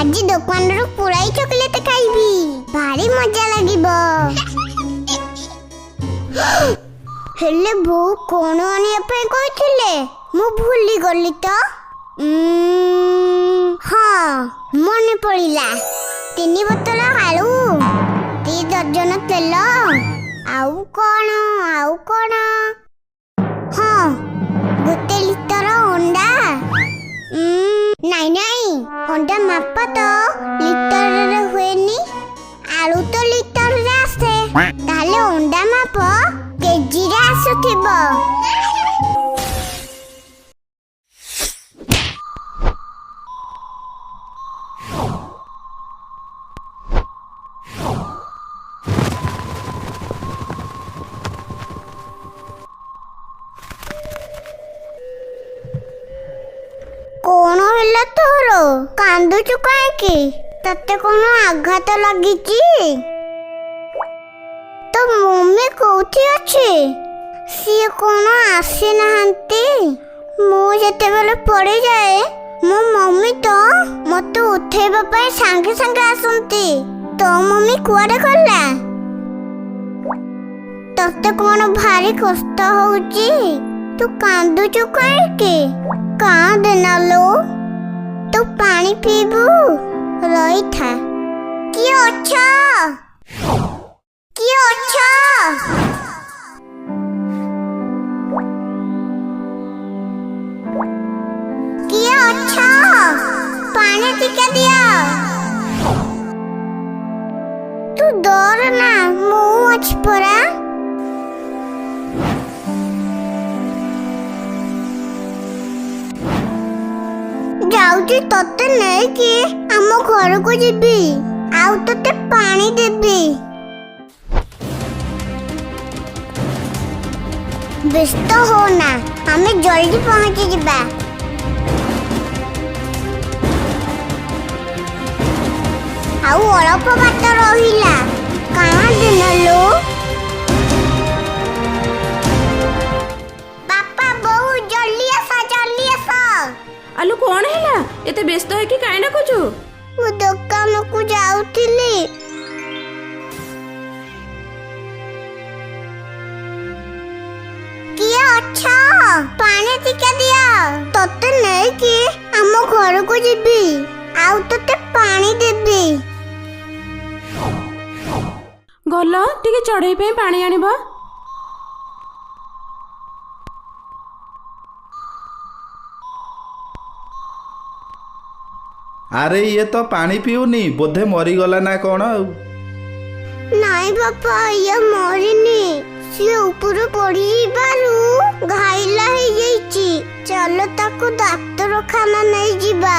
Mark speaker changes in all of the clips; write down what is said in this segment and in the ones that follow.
Speaker 1: आज दुकान रो पुराई चॉकलेट खाइबी भारी मजा लागिबो। हेले बो कोन आनिया पे कहिथिले मु भूली गली तो। हाँ मन पड़िला 3 बोतल आलू 2 दर्जन तेल आउ कौन हाँ 1 लिटर अंडा। नहीं अंडा माप तो लिटर रे हुएनी आलू तो लिटर रे आसे ताले अंडा माप केजी रे आसुथिबो। कौन है तोर कांदुचु कहीं तते कौन आघात लगी तो मम्मी कौथी अच्छे सी कौन आसी नहांती मु जते बेले पड़ी जाए मो मम्मी तो मत उठेबा पाए सांगे सांगे आसंती तो मम्मी कुआडे गला तते कौन भारी कष्ट होउची तू कांदुचु कहीं कांद ना लो तू पानी पीबू रही था किए अच्छा पानी टिका दिया तू डर ना मु अच्छी परा जाऊची तते नहीं कि आम घर को जीबी आउ तते पानी देबी व्यस्त हो ना हमें जल्दी पहुंची जिबा। आउ अल्प बात रहिला कहाँ दिन लो बापा बहु जल्दी आसा
Speaker 2: आलू कौन है एते व्यस्त है कि काई ना कुछ
Speaker 1: वो दुकान को जाउथिली किए अच्छा पानी टिका दिया तते नहीं कि आम घर को जीबी आउ तते पानी देबी
Speaker 2: गल टिके चढ़ई पे पानी आनिबो।
Speaker 3: अरे ये तो पानी पीऊनी बोधे मरीगला ना कौन।
Speaker 1: नहीं बापा ये मरिनी सी ऊपर पड़ी बारू घाइला हो जाइची चलो ताको डाक्तरखाना नहीं जीबा।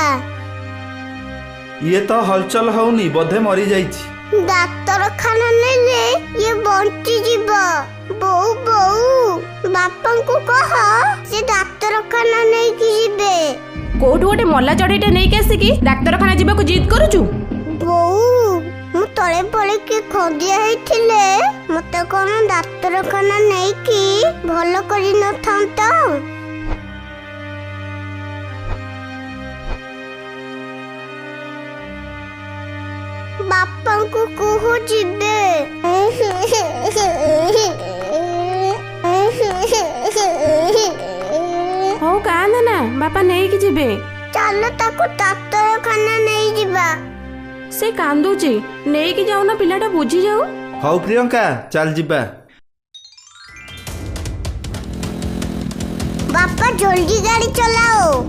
Speaker 3: ये तो हलचल होनी बोधे मरी जाइची
Speaker 1: डाक्तरखाना नहीं ले ये बंची जीबा। बहु बहु बापा को कह से डाक्तरखाना नहीं की जीबे
Speaker 2: कोठु गोटे मल्ला चढ़ईटे नहीं के आसिकी डाक्तरखाना जीवा को जिद करूछु।
Speaker 1: बहु मु तळे पळे के खंदिया हेथिले मते कोन डाक्तरखाना नहीं की भलो करी न थांता। बापा को कहो जिबे
Speaker 2: हो कांद ना बापा नहीं कि जीबे
Speaker 1: चलो ताको डाक्तरखाना नहीं जीबा।
Speaker 2: से कांदुची नहीं कि जाऊ ना पिलाटा बुझी जाऊ।
Speaker 3: हौ प्रियंका चल जिबा।
Speaker 1: बापा जल्दी गाड़ी चलाओ।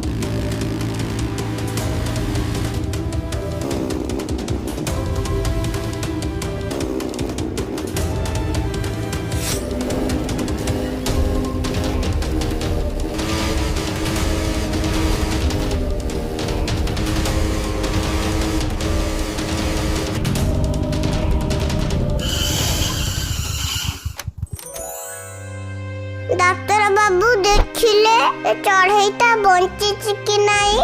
Speaker 1: डाक्टर बाबू देखिले चढ़ईटा बंची कि नहीं